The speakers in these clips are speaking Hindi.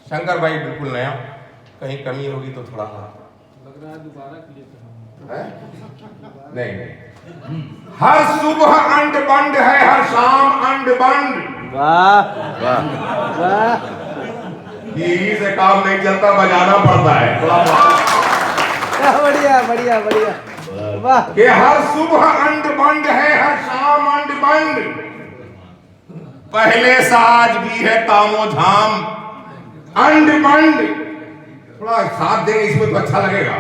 शंकर भाई बिल्कुल नया, कहीं कमी होगी तो थोड़ा सा लग रहा है दोबारा क्लियर नहीं नहीं। हर सुबह अंड बंड है, हर शाम अंड बंड। वाह वाह वाह, यही से काम नहीं चलता, बजाना पड़ता है थोड़ा। बढ़िया बढ़िया बढ़िया, वाह। कि हर सुबह अंड बंड है, हर शाम अंड बंड। पहले साज भी है तामो झाम अंड बंड। थोड़ा साथ देंगे इसमें तो अच्छा लगेगा।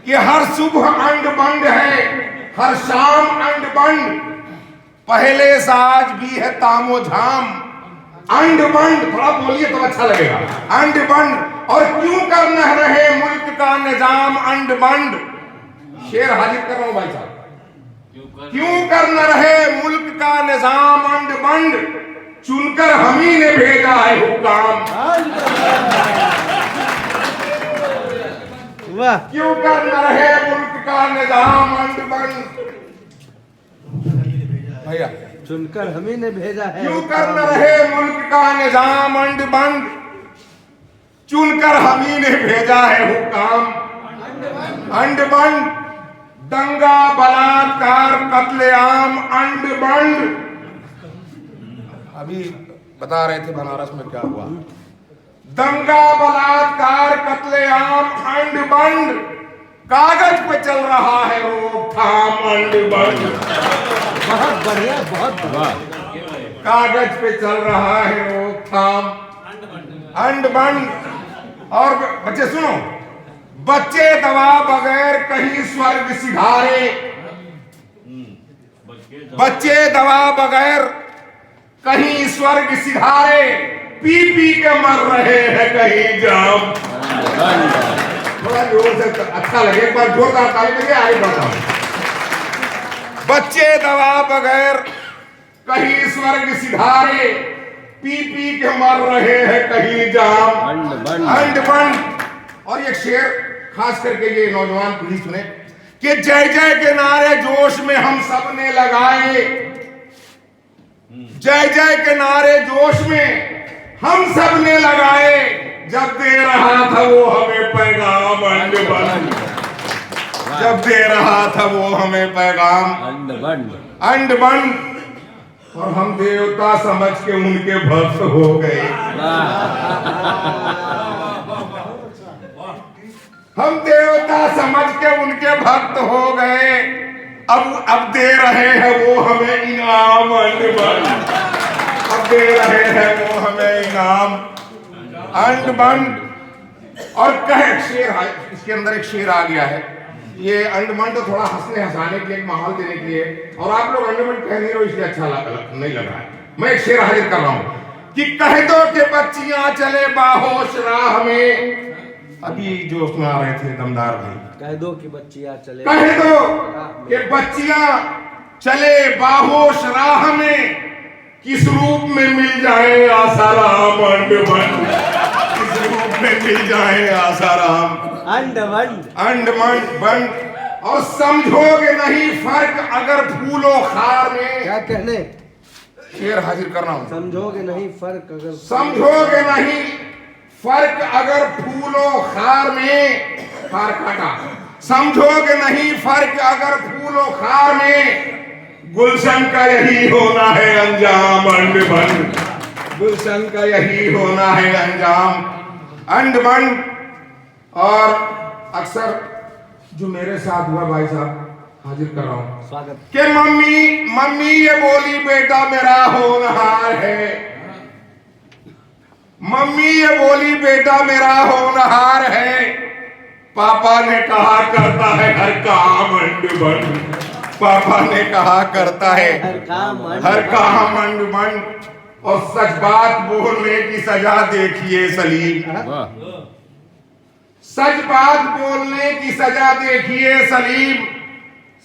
कि हर सुबह अंड बंड है, हर शाम अंड बंड। पहले साज भी है तामो झाम अंड बंड। थोड़ा बोलिए तो अच्छा लगेगा। अंड बंड। और क्यों कर न रहे मुल्क का निजाम अंड बंड। शेर हाजिर कर रहा हूं भाई साहब। क्यों कर न रहे मुल्क का निजाम अंड बंड। चुनकर हम ही ने भेजा है हुक्म। वाह, क्यों कर न रहे मुल्क का निजाम अंड बंड। भैया चुनकर हम ही ने भेजा है। क्यों कर न रहे मुल्क का निजाम अंड बंड। चुनकर हम ही ने भेजा है हुक्म अंड बंड। दंगा बलात्कार कत्लेआम अंड बंड। अभी बता रहे थे बनारस में क्या हुआ। दंगा बलात्कार कत्लेआम अंड बंड। कागज पे चल रहा है रोकथाम अंड बंड। बहुत बढ़िया, बहुत बढ़िया। कागज पे चल रहा है रोकथाम अंड बंड। और बच्चे सुनो, बच्चे दवा बगैर कहीं स्वर्ग सिधारे। बच्चे दवा बगैर कहीं स्वर्ग सिधारे। पी पी के मर रहे हैं कहीं जाम। थोड़ा जोर से अच्छा लगे, एक बार जोरदार ताली बजाइए, आगे बढ़ता हूं। बच्चे दवा बगैर कहीं स्वर्ग सिधारे। पी पी के मर रहे हैं कहीं जाम अंड बंड। और एक शेर खास करके ये नौजवान पीढ़ी सुने कि जय जय के नारे जोश में हम सब ने लगाए। जय जय के नारे जोश में हम सब ने लगाए। जब दे रहा था वो हमें पैगाम अंड बंड। जब दे रहा था वो हमें पैगाम अंड बंड। और हम देवता समझ के उनके भक्त हो गए। हम देवता समझ के उनके भक्त हो गए। अब दे रहे हैं वो हमें इनाम अंड बंड। अब दे रहे हैं वो हमें इनाम अंड बंड। और कहे शेर, इसके अंदर एक शेर आ गया है। ये अंडमंड तो थोड़ा हंसने हंसाने के लिए, माहौल देने के लिए। और आप लोग अंडमंड कह नहीं रहे हो इसलिए अच्छा नहीं लग रहा है। मैं एक शेर हाजिर कर रहा हूं कि कह दो कि बच्चियां चले बाहोश राह में। अभी जो उसमें आ रहे थे दमदार भाई, कह दो कि बच्चियां चले। कह दो कि बच्चियां चले बाहोश राह में। किस रूप में मिल जाए आसाराम अंड बंड। किस रूप में मिल जाए आसाराम अंड बंड बंड। और समझोगे नहीं फर्क अगर फूलो खार में। क्या कहने, शेर हाजिर कर रहा हूं। समझोगे नहीं फर्क अगर, समझोगे नहीं फर्क अगर फूलो खार में। खार काटा। समझोगे नहीं फर्क अगर फूलो खार में। गुलशन का यही होना है अंजाम अंड बंड। गुलशन का यही होना है अंजाम अंड बंड। और अक्सर जो मेरे साथ हुआ भाई साहब, हाजिर कर रहा हूं स्वागत। कि मम्मी ये बोली बेटा मेरा होनहार है। मम्मी ये बोली बेटा मेरा होनहार है। पापा ने कहा करता है हर काम अंड बंड। पापा ने कहा करता है हर काम अंड बंड। और सच बात बोलने की सजा देखिए सलीम। सच बात बोलने की सजा देखिए सलीम।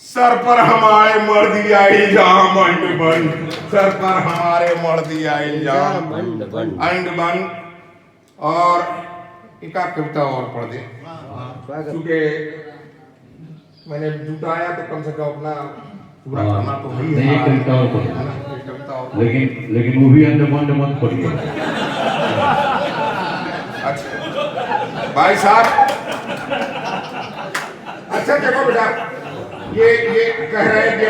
सर पर हमारे मर दिया इल्जाम अंड बंड। सर पर हमारे मर दिया इल्जाम अंड बंड। और एक कविता और पढ़ दे, क्योंकि मैंने जुटाया तो कम से कम अपना पूरा करना तो वही है। कविता और लेकिन वो भी अंडमान मत पढ़िए। अच्छा भाई साहब, अच्छा देखो बेटा, ये कह रहे हैं कि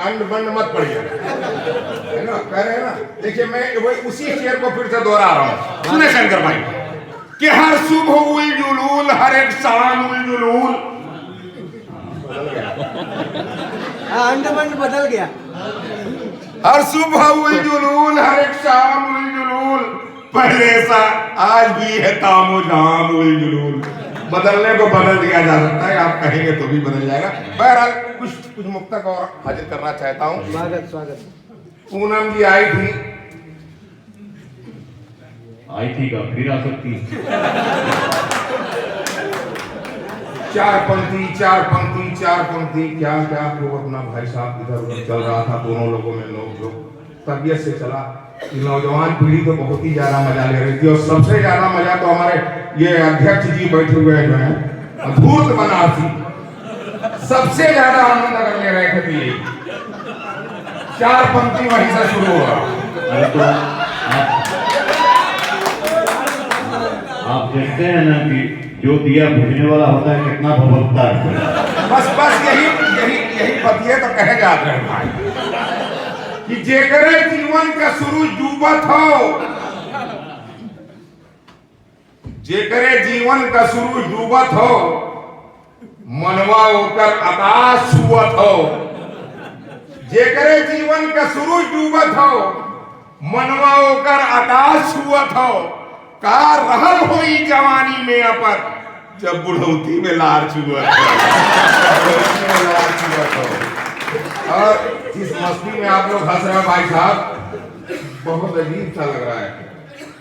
अंड बंड मत पढ़िए, है ना, कह रहे हैं ना। देखिए मैं वही उसी शेर को फिर से दोहरा रहा हूँ, सुने शंकर भाई, कि हर सुबह उल जुलूल, हर एक शाम उल जुलूल। अंड बंड बदल गया। हर सुबह उल जुलूल, हर एक शाम उल जुलूल, पहले सा आज भी है तामो झाम उल जुलूल। बदलने को बदल दिया जा सकता है, आप कहेंगे तो भी बदल जाएगा। बहरहाल कुछ मुक्तक और हाजिर करना चाहता हूँ। स्वागत स्वागत। पूनम जी आई थी का फिर आ सकती। चार पंक्ति क्या क्या तो अपना भाई साहब इधर उधर चल रहा था, दोनों लोगों में लोग तबियत से चला। नौजवान पीढ़ी तो बहुत ही ज्यादा मजा ले रही थी, और सबसे ज्यादा मजा तो हमारे ये अध्यक्ष जी बैठे हुए जो है धूर्त बनारसी, सबसे ज्यादा आनंद अगर ले रहे थे। ये चार पंक्ति वहीं से शुरू हुआ। अरे तो आप देखते हैं ना कि जो दिया बुझने वाला होता है कितना भभकता है। बस यही पतिए तो कहे जाते हैं भाई, कि जेकरे जीवन का शुरू डूबत हो, जेकरे जीवन का शुरू डूबत हो, मनवा होकर आकाश छुअत हो। जेकरे जीवन का शुरू डूबत हो, मनवा होकर आकाश छुअत हो। का रहल होई जवानी में अपर, जब बुढ़ौती में लार छुअत हो। और इस मस्ती में आप लोग हंस रहे हैं भाई साहब, बहुत अजीब सा लग रहा है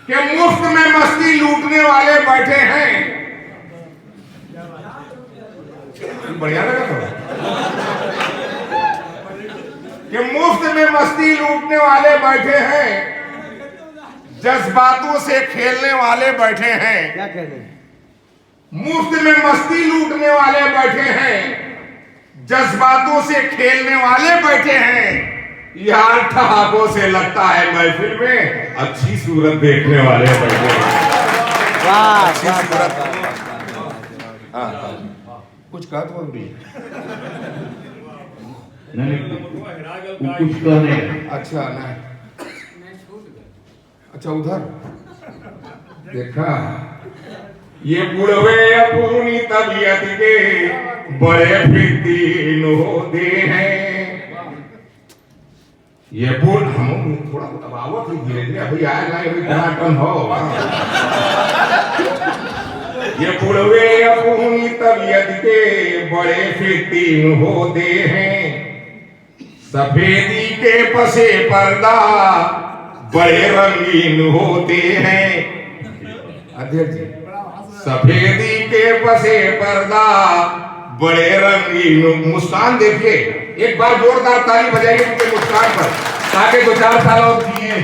कि मुफ्त में मस्ती लूटने वाले बैठे हैं। बढ़िया लगा थोड़ा, कि मुफ्त में मस्ती लूटने वाले बैठे हैं, जज्बातों से खेलने वाले बैठे हैं। क्या कह रहे हैं? मुफ्त में मस्ती लूटने वाले बैठे हैं, जज्बातों से खेलने वाले बैठे हैं। यार ठहाकों से लगता है महफिल में अच्छी सूरत देखने वाले बैठे हैं। अच्छी सूरत। हाँ, कुछ कहा तो भी नहीं कुछ कहने। अच्छा नहीं, अच्छा उधर देखा, ये बुढ़वे अपनी तबीयत के बड़े फिरतीन होते हैं। ये बुढ़ हम थोड़ा दबावत ही धीरे धीरे अभी आए ना, अभी टनाटन हो। ये बुढ़वे अपनी तबीयत के बड़े फिरतीन होते हैं, सफेदी के पसे पर्दा बड़े रंगीन होते हैं। अध्यक्ष जी, सफेदी के पसे पर्दा बड़े रंगीन। मुस्कान देखिए, एक बार जोरदार ताली बजाइए उनके मुस्कान पर, ताकि 2-4 साल और जिए।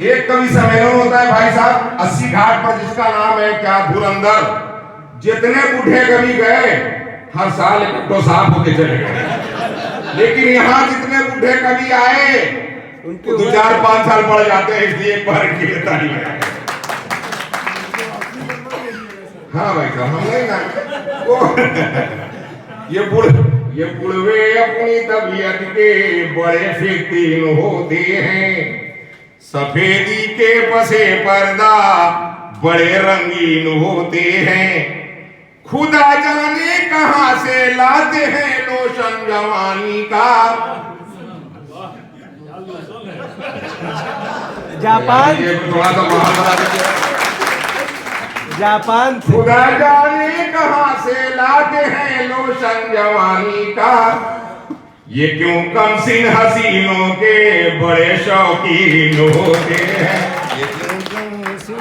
एक कवि सम्मेलन होता है भाई साहब 80 घाट पर, जिसका नाम है क्या धुरंधर। जितने बूढ़े कवि गए हर साल एक साफ होते चले गए, लेकिन यहाँ जितने बूढ़े कवि आए 2-4-5 साल बढ़ जाते हैं, इसलिए एक बार इनकी ताली बजाएं। हाँ भाई साहब, हम नहीं ना वो ये बुढ़वे अपनी तबीयत के बड़े फिरतीन होते हैं, सफेदी के पसे पर्दा बड़े रंगीन होते हैं। खुदा जाने कहां से लाते हैं लोशन जवानी का। जापान, थोड़ा सा बाहर बता दीजिए। जापान से। खुदा जाने कहां से लाते हैं लोशन जवानी का। ये क्यों कमसिन हसीनों के बड़े शौकीन होते हैं। ये क्यों कमसिन।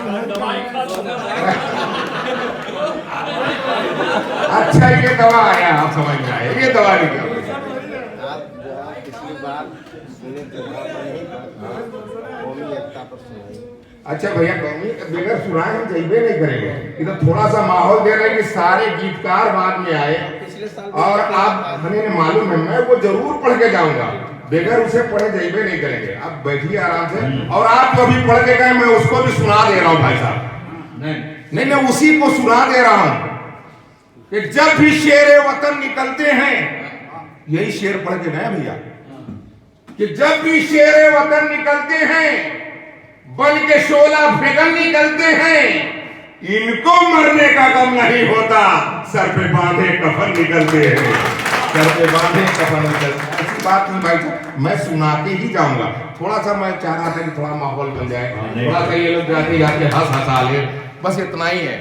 अच्छा ये दवा आया, आप समझ में आए, ये दवा नहीं क्या। अच्छा भैया, कौमी बगैर सुनाए हम जइबे नहीं करेंगे। इधर थोड़ा सा माहौल दे रहे हैं कि सारे गीतकार बाद में आए, और आप हमें मालूम है मैं वो जरूर पढ़ के जाऊंगा, बगैर उसे पढ़े जइबे नहीं करेंगे। आप बैठिए आराम से, और आप जो अभी पढ़ के गए मैं उसको भी सुना दे रहा हूँ भाई साहब। नहीं नहीं, मैं उसी को सुना दे रहा हूं कि जब भी शेर वतन निकलते हैं, यही शेर पढ़ के गए भैया, कि जब भी शेर वतन निकलते हैं, बन के शोला फेगन निकलते हैं, इनको मरने का गम नहीं होता, सर पे बांधे कफन निकलते हैं, सर पे बांधे कफन निकलते हैं। ऐसी बात नहीं भाई साहब, मैं सुनाते ही जाऊंगा। थोड़ा सा मैं चाह रहा था कि थोड़ा माहौल बन जाए, थोड़ा सा ये लोग जाते जाते हंस हंसा ले, बस इतना ही है।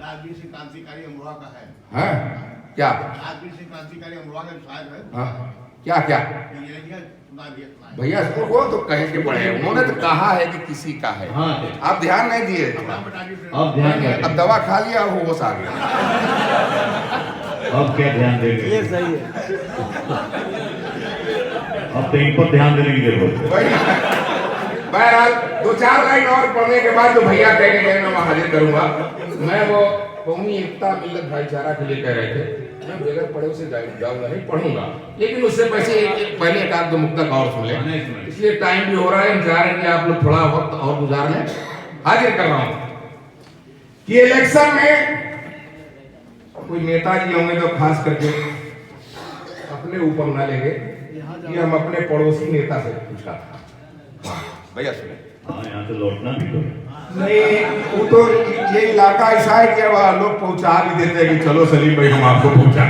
राजवीर से क्रांतिकारी अमरोहा का है। हाँ? क्या? राजवीर से क्रांतिकारी अमरोहा का शायर है। हाँ? क्या क्या ये लिखा सुना भी है। भैया, वो तो कहे के पड़े, उन्होंने तो कहा है कि किसी का है, हाँ। आप ध्यान नहीं दिए। अब ध्यान करें। अब दवा खा लिया, वो होश आ गया। अब क्या ध्यान देंगे? ये सही है। अब तो इन पर ध्यान देने की जरूरत है। बहरहाल 2-4 लाइन और पढ़ने के बाद जो भैया कह के गए मैं वहां हाजिर करूंगा। मैं वो कौमी एकता मिलत भाईचारा के लिए कह रहे थे, मैं बगैर पढ़े उसे जाऊंगा नहीं, पढ़ूंगा, लेकिन उससे पहले एक आध दो मुक्तक और सुन लें, इसलिए टाइम भी हो रहा है, हम चाह रहे हैं कि आप लोग थोड़ा वक्त और गुजार लें। हाजिर कर रहा हूं कि इलेक्शन में कोई नेताजी होंगे तो खास करके अपने ऊपर ना लेंगे, कि हम अपने पड़ोसी नेता से पूछा था। भैया सुने। हाँ, यहाँ से लौटना भी तो नहीं, वो तो ये इलाका ऐसा है कि वह लोग पहुंचा भी देते हैं कि चलो सलीम भाई हम आपको पहुंचा,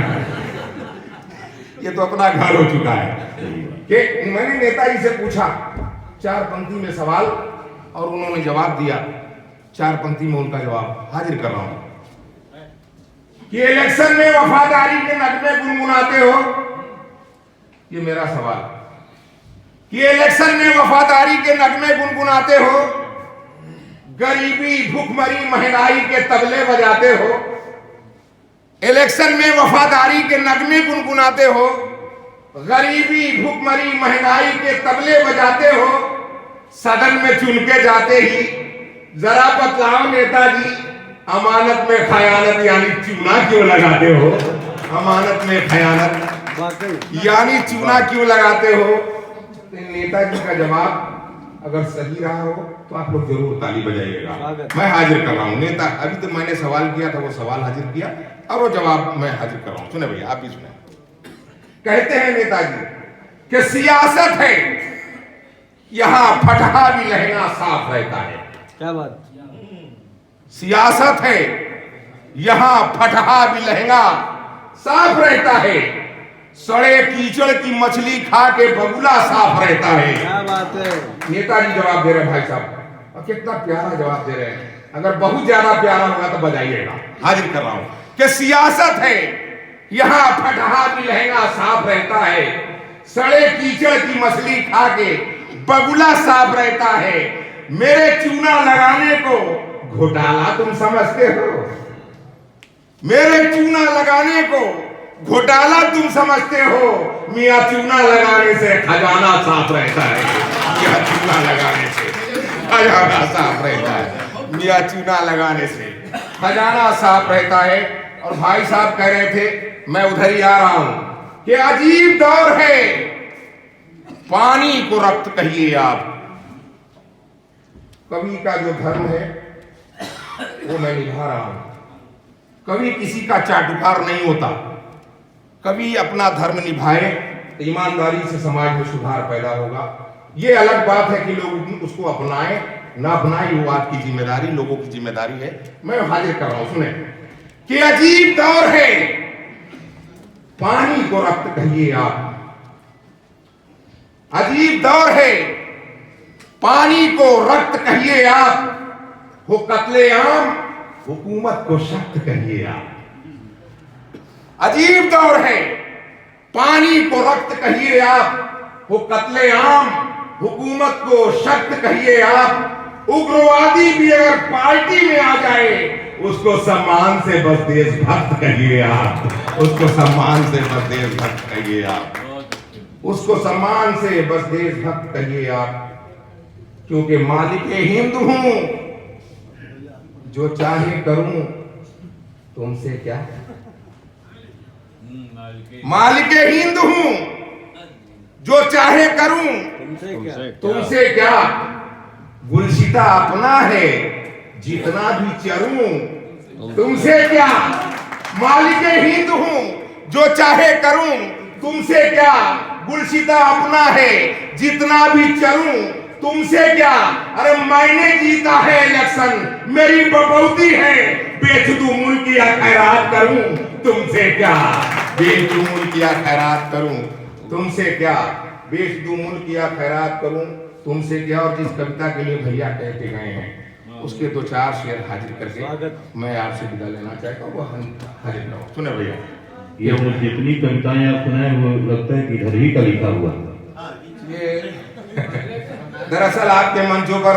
ये तो अपना घर हो चुका है। कि मैंने नेताजी से पूछा 4 पंक्ति में सवाल और उन्होंने जवाब दिया, 4 पंक्ति में उनका जवाब हाजिर कर रहा हूं कि इलेक्शन में वफादारी के नगमे गुनगुनाते हो, ये मेरा सवाल, कि इलेक्शन में वफादारी के नगमे गुनगुनाते हो, गरीबी भूखमरी महंगाई के तबले बजाते हो, इलेक्शन में वफादारी के नगमे गुनगुनाते हो, गरीबी भूखमरी महंगाई के तबले बजाते हो, सदन में चुन के जाते ही जरा बतलाओ नेताजी, अमानत में खयानत यानी चूना क्यों लगाते हो, अमानत में खयानत यानी चूना क्यों लगाते हो। नेताजी का जवाब अगर सही रहा हो तो आप लोग जरूर ताली बजाइएगा। मैं हाजिर कर रहा हूं नेता, अभी तो मैंने सवाल किया था, वो सवाल हाजिर किया और वो जवाब मैं हाजिर कर रहा हूं। सुने भैया, आप भी सुने। कहते हैं नेताजी कि सियासत है यहां फटहा भी लहंगा साफ रहता है। क्या बात। सियासत है यहां फटहा भी लहंगा साफ रहता है, सड़े कीचड़ की मछली खा के बगुला साफ रहता है। क्या बात है। नेताजी जवाब दे रहे हैं भाई साहब, और कितना प्यारा जवाब दे रहे हैं, अगर बहुत ज्यादा प्यारा होगा तो बजाइएगा। हाजिर कर रहा हूं कि सियासत है यहां फटहा भी लहंगा साफ रहता है, सड़े कीचड़ की मछली खा के बगुला साफ रहता है, मेरे चूना लगाने को घोटाला तुम समझते हो, मेरे चूना लगाने को घोटाला तुम समझते हो, मियां चूना लगाने से खजाना साफ रहता है, मियां चूना लगाने से खजाना साफ रहता है, मियां चूना लगाने से खजाना साफ रहता है। और भाई साहब कह रहे थे, मैं उधर ही आ रहा हूं कि अजीब दौर है, पानी को रक्त कहिए आप। कवि का जो धर्म है वो मैं निभा रहा हूं, कभी किसी का चाटुकार नहीं होता, कभी अपना धर्म निभाए तो ईमानदारी से समाज में सुधार पैदा होगा। ये अलग बात है कि लोग उसको अपनाएं ना अपनाएं, वो आपकी जिम्मेदारी, लोगों की जिम्मेदारी है। मैं हाजिर कर रहा हूं, सुने कि अजीब दौर है, पानी को रक्त कहिए आप। अजीब दौर है, पानी को रक्त कहिए आप, हो कत्लेआम हुकूमत को सख्त कहिए आप। अजीब दौर है, पानी को रक्त कहिए आप, वो कत्लेआम हुकूमत को सख्त कहिए आप। उग्रवादी भी अगर पार्टी में आ जाए उसको सम्मान से बस देशभक्त कहिए आप, उसको सम्मान से बस देशभक्त कहिए आप, उसको सम्मान से बस देशभक्त कहिए आप। क्योंकि मालिक हिंद हूं, जो चाहे करूं तुमसे क्या, मालिक हिंद हूं, जो चाहे करूं तुमसे क्या। तुमसे क्या। गुलशिता अपना है, जितना भी चरूं तुमसे क्या, मालिक हिंद हूं जो चाहे करूं तुमसे क्या, गुलशिता अपना है जितना भी चरूं तुमसे क्या, अरे मैंने जीता है इलेक्शन मेरी बपौती है, बेच दूं मुल्क या खैरात करूं तुमसे क्या, बेच दूं मुल्क या खैरात करूं तुमसे क्या, बेच दूं मुल्क या खैरात करूं तुमसे क्या। और जिस कविता के लिए भैया कहते गए हैं उसके दो चार शेर हाजिर करके मैं आपसे विदा लेना चाहता हूँ, वो हाजिर करो। सुने भैया, ये तो जितनी कविताएं आप सुनाए वो लगता है कि इधर ही का लिखा हुआ। ये दरअसल आपके मंचों पर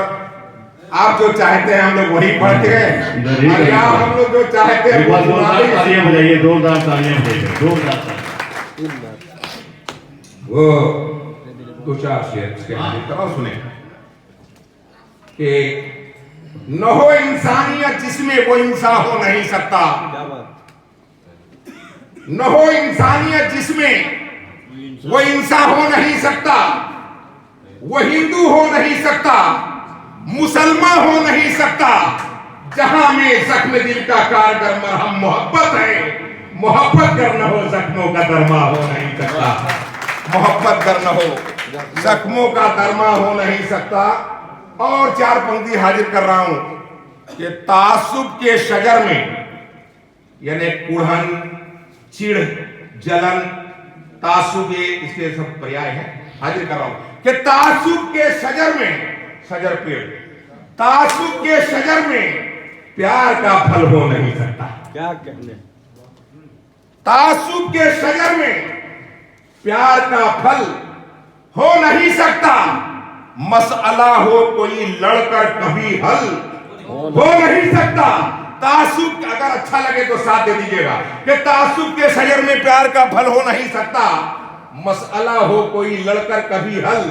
आप जो चाहते हैं हम लोग वही पढ़ते हैं, और यहाँ हम लोग जो चाहते हैं वो जोरदार तालियां बजाइए, जोरदार तालियां बजाइए, जोरदार तालियां। वो दो चार शेर इसके हाजिर करो। सुने कि न हो इंसानियत जिसमें वो इंसान हो नहीं सकता, न हो इंसानियत जिसमें वो इंसान हो नहीं सकता, वो हिंदू हो नहीं सकता, मुसलमान हो नहीं सकता, जहां में जख्म दिल का कारगर मरहम मोहब्बत है, मोहब्बत कर न हो जख्मों का दरमा हो नहीं सकता, मोहब्बत कर न हो जख्मों का दरमा हो नहीं सकता। और चार पंक्ति हाजिर कर रहा हूं कि तासुब के शजर में, यानी कुढ़न, चिढ़, जलन, तासुब, ये इसके सब पर्याय हैं, हाजिर कर रहा हूं कि तासुब के शजर में, शजर पेड़, तासुब के शजर में प्यार का फल हो नहीं सकता, क्या कहने, तासुब के शजर में प्यार का फल हो नहीं सकता, मसला हो कोई लड़कर कभी हल हो नहीं सकता। तासुब, अगर अच्छा लगे तो साथ दे दीजिएगा कि तासुब के शजर में प्यार का फल हो नहीं सकता, मसला हो कोई लड़कर कभी हल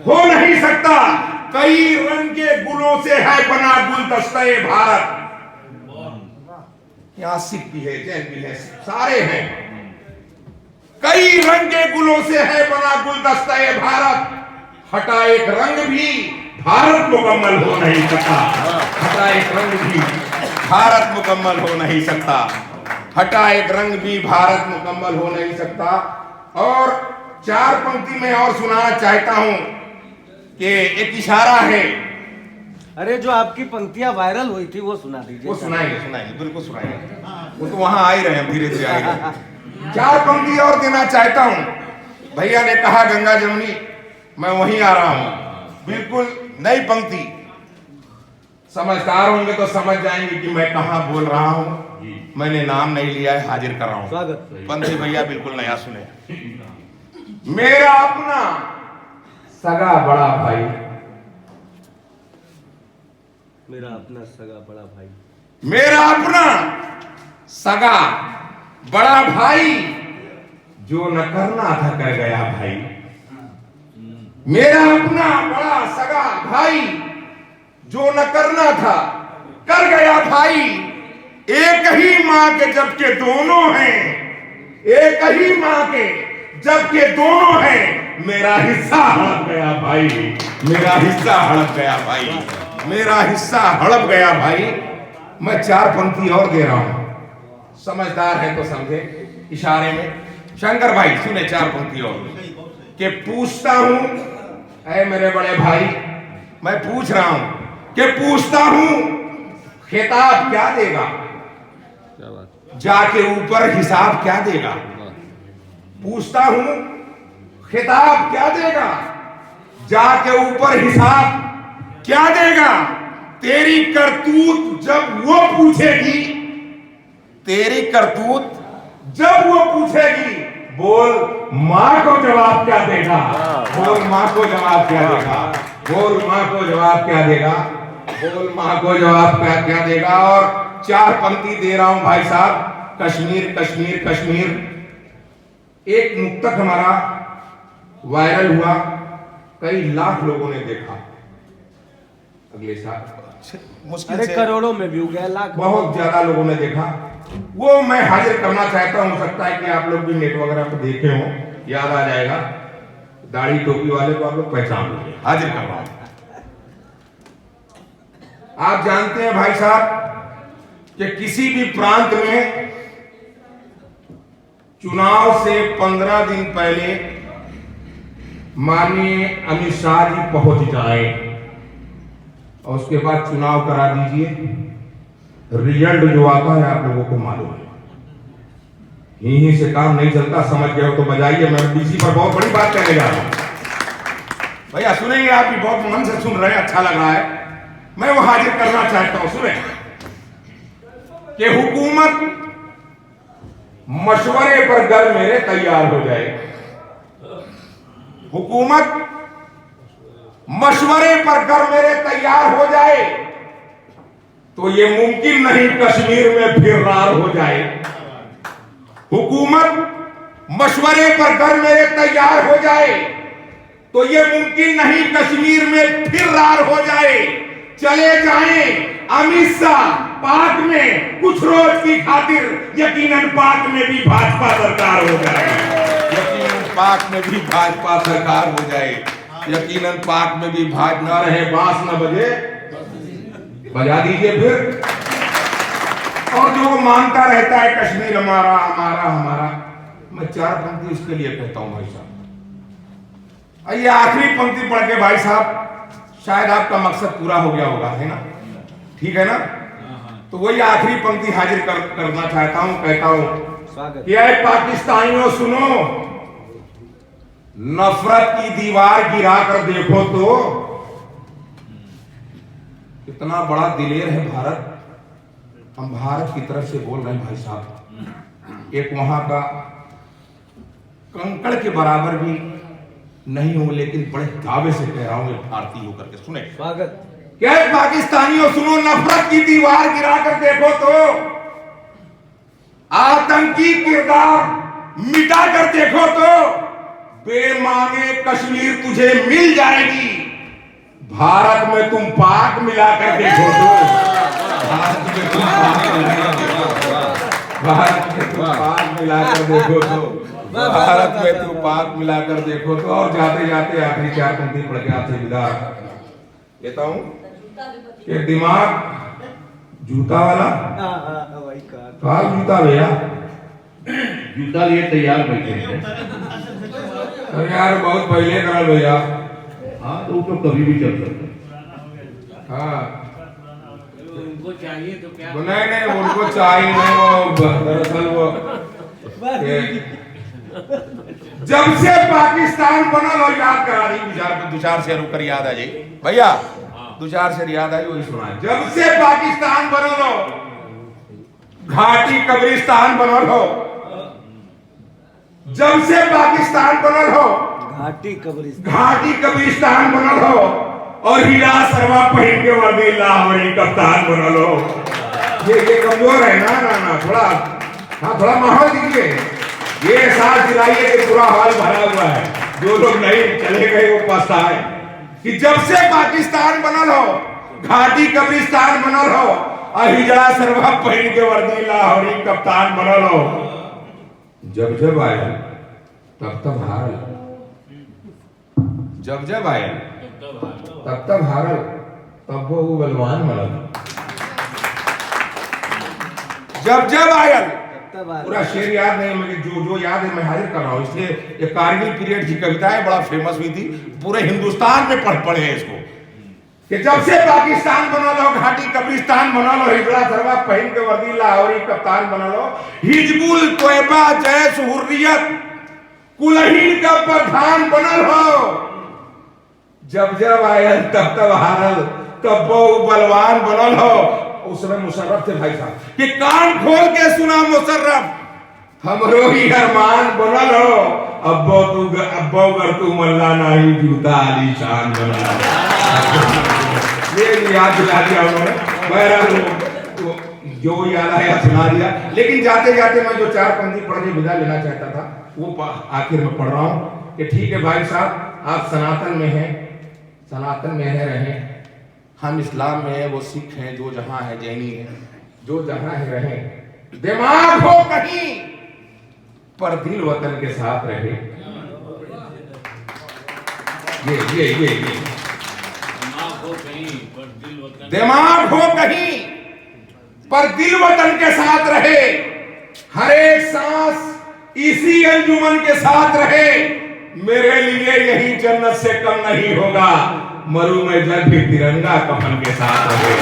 हो नहीं सकता, कई रंग के गुलों से है बना गुलदस्ते भारत, यहां सिख भी है, जैन भी है, सारे हैं, कई रंग के गुलों से है बना गुलदस्ते भारत, हटा एक रंग भी भारत मुकम्मल हो नहीं सकता, हटा एक रंग भी भारत मुकम्मल हो नहीं सकता, हटा एक रंग भी भारत मुकम्मल हो नहीं सकता। और चार पंक्ति में और सुनाना चाहता हूं कि एक इशारा है। अरे जो आपकी पंक्तियां वायरल हुई थी वो सुना दीजिए। वो सुनाएंगे, सुनाएंगे, बिल्कुल सुनाएंगे, वो तो वहां आ ही रहे हैं, धीरे धीरे आ ही रहे हैं। चार पंक्ति और देना चाहता हूं। भैया ने कहा गंगा जमुनी, मैं वहीं आ रहा हूं, बिल्कुल नई पंक्ति, समझदार होंगे तो समझ जाएंगे कि मैं कहां बोल रहा हूं, मैंने नाम नहीं लिया है, हाजिर कर रहा हूं। स्वागत। पंथी भैया बिल्कुल नया सुने। मेरा अपना सगा बड़ा भाई, मेरा अपना सगा बड़ा भाई, मेरा अपना सगा बड़ा भाई, जो न करना था कर गया भाई, मेरा अपना बड़ा सगा भाई, जो न करना था कर गया भाई, एक ही मां के जबकि दोनों हैं, एक ही मां के जबकि दोनों हैं, मेरा हिस्सा हड़प गया भाई, मेरा हिस्सा हड़प गया भाई, मेरा हिस्सा हड़प गया भाई। मैं चार पंक्ति और दे रहा हूं, समझदार है तो समझे, इशारे में। शंकर भाई सुने चार पंक्ति और कि पूछता हूं, ऐ मेरे बड़े भाई, मैं पूछ रहा हूं कि पूछता हूं खिताब क्या देगा, क्या बात, जाके ऊपर हिसाब क्या देगा, पूछता हूं खिताब क्या देगा, जाके ऊपर हिसाब क्या देगा, तेरी करतूत जब वो पूछेगी, तेरी करतूत जब वो पूछेगी, बोल मां को जवाब क्या देगा, बोल मां को जवाब क्या देगा, बोल मां को जवाब क्या देगा, बोल मां को जवाब क्या देगा। और चार पंक्ति दे रहा हूं भाई साहब, कश्मीर कश्मीर कश्मीर, एक मुक्तक हमारा वायरल हुआ, कई लाख लोगों ने देखा, अगले साल मुश्किल अरे से करोड़ों में व्यू गया, लाख, बहुत ज्यादा लोगों ने देखा, वो मैं हाजिर करना चाहता हूं। हो सकता है कि आप लोग भी नेट वगैरह पे देखे हो, याद आ जाएगा, दाढ़ी टोपी वाले को आप लोग पहचान लीजिए, हाजिर कर रहा हूं। आप जानते हैं भाई साहब कि किसी भी प्रांत में चुनाव से 15 दिन पहले माननीय अमित शाह जी पहुंच जाए और उसके बाद चुनाव करा दीजिए, रिजल्ट जो आता है आप लोगों को मालूम है। यहीं से काम नहीं चलता, समझ गए हो तो बजाइए। मैं बीसी पर बहुत बड़ी बात कहने जा रहा हूं भैया, सुनेंगे। आप भी बहुत मन से सुन रहे हैं, अच्छा लग रहा है। मैं वो हाजिर करना चाहता हूं, सुने कि हुकूमत मशवरे पर घर मेरे तैयार हो जाए। हुकूमत मशवरे पर घर मेरे तैयार हो जाए तो ये मुमकिन नहीं कश्मीर में फिर रार हो जाए। हुकूमत मशवरे पर घर मेरे तैयार हो जाए तो ये मुमकिन नहीं कश्मीर में फिर रार हो जाए। चले जाएं अमित शाह पाक में कुछ रोज की खातिर, यकीनन पाक में भी भाजपा सरकार हो जाए। यकीनन पाक में भी भाजपा सरकार हो जाए। यकीनन पाक में भी भाज ना रहे, बांस न बजे, बजा दीजिए फिर। और जो वो मानता रहता है कश्मीर हमारा हमारा हमारा, मैं 4 पंक्ति उसके लिए कहता हूं भाई साहब। ये आखिरी पंक्ति पढ़ के भाई साहब शायद आपका मकसद पूरा हो गया होगा, है ना? ठीक है ना? तो वही आखिरी पंक्ति हाजिर करना चाहता हूं। कहता हूं कि ऐ पाकिस्तानियों सुनो, नफरत की दीवार गिरा कर देखो तो कितना बड़ा दिलेर है भारत। हम भारत की तरफ से बोल रहे हैं भाई साहब। एक वहां का कंकड़ के बराबर भी नहीं हूं, लेकिन बड़े दावे से कह रहा हूं, भारतीय होकर के सुने। स्वागत। क्या पाकिस्तानियों सुनो, नफरत की दीवार गिरा कर देखो तो आतंकी किरदार मिटा कर देखो तो बेमांगे कश्मीर तुझे मिल जाएगी। भारत में तुम पाक मिलाकर देखो तो, भारत में तुम पाक मिलाकर देखो तो, भारत में तुम पाक मिलाकर देखो तो, भारत में तुम पाक मिलाकर देखो तो। और जाते जाते आखिरी 4 पंक्ति पढ़ के आपसे विदा लेता हूं कि दिमाग जूता वाला कहा जूता भैया, जूता लिए तैयार बैठे हैं। अरे यार बहुत पहले करा भैया। हाँ तो वो तो कभी भी चल सकता है। हाँ उनको चाहिए तो क्या? नहीं नहीं उनको चाहिए नहीं, वो दरअसल वो जब से पाकिस्तान बना लो, याद करा रही 2-4 से रुकर याद आ जाए भैया, 2-4 से याद आई वही सुना। जब से पाकिस्तान बना लो, घाटी कब्रिस्तान बना लो। जब से पाकिस्तान बना लो, घाटी कब्रिस्तान बना लो। और हीरा सरवा पहन के वर्दी लाहौरी कप्तान बना लो। ये कमजोर है ना ना ना, थोड़ा हाँ थोड़ा माहौल दीजिए। ये एहसास दिलाइए कि पूरा हाल भरा हुआ है, जो लोग नहीं चले गए वो पछताए कि जब से पाकिस्तान बना लो, घाटी कब्रिस्तान बना लो और हिजड़ा सरवा पहन के वर्दी लाहौरी कप्तान बना लो। जब जब आए तब तब हारल, जब जब आए तब तब हारल, तब वो बलवान मरल। जब जब आयल, पूरा शेर याद नहीं मुझे, जो याद है मैं हाजिर कर रहा हूं। इसलिए ये कारगिल पीरियड की कविताएं बड़ा फेमस हुई थी, पूरे हिंदुस्तान में पढ़े हैं इसको कि जब से पाकिस्तान बना लो, घाटी कब्रिस्तान बना लो, हिजड़ा सरवा पहन के वर्दी लाहौरी कप्तान बना लो, हिजबुल तोयबा जैश हुर्रियत कुलहीन का प्रधान बना लो। जब जब आयल तब तब हारल, तब वो बलवान बना लो। उस समय मुशर्रफ थे भाई साहब कि कान खोल के सुना मुशर्रफ, हमरो ही अरमान बना लो। अब्बो अगर तू मल्ला नहीं जूता आली शान बना। ये याद दिला दिया उन्होंने, बहरहाल जो याद आया सुना दिया। लेकिन जाते जाते मैं जो 4 पंक्ति पढ़ के विदा लेना चाहता था वो आखिर में पढ़ रहा हूं कि ठीक है भाई साहब, आप सनातन में हैं, सनातन में रहें, हम इस्लाम में हैं, वो सिख हैं, जो जहां है जैनी है, जो जहां है रहें। दिमाग हो कहीं पर दिल वतन के साथ रहे। ये दिमाग हो कहीं दिमाग हो कहीं पर दिल वतन के साथ रहे, हर एक सांस इसी अंजुमन के साथ रहे। मेरे लिए यही जन्नत से कम नहीं होगा, मरू में जब भी तिरंगा कफन के साथ रहे।